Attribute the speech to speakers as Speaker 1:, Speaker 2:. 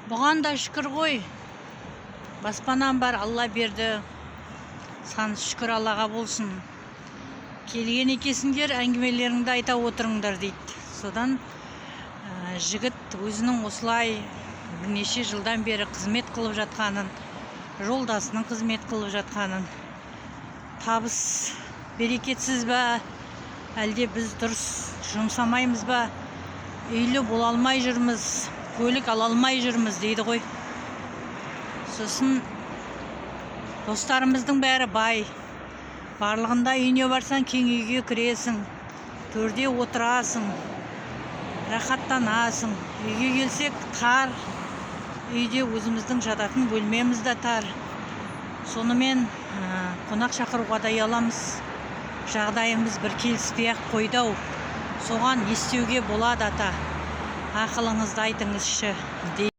Speaker 1: Бұған да шүкір ғой. Баспанам бар, Алла берді. Сан шүкір Аллаға болсын. Келген екесіңдер, әңгімелеріңді айта отырыңдар дейді. Содан жігіт өзінің осылай бірнеше жылдан бері қызмет қылып жатқанын, жолдасының қызмет қылып жатқанын, табыс берекетсіз ба, әлде біз дұрыс жұмсамаймыз ба, үйлі бола алмай жүрміз, көлік ала алмай жүрміз дейді ғой. Сосын достарымыздың бәрі бай. Барлығында үйіне барсаң, кең үйге кіресің, төрде отырасың, рахаттанасың. Үйге келсек тар, үйде өзіміздің жататын бөлмеміз де тар. Сонымен қонақ шақыруға да ұяламыз. Жағдайымыз бір келіспей-ақ қойды-ау. Соған не істеуге болады ата? Ақылыңызды айтыңызшы.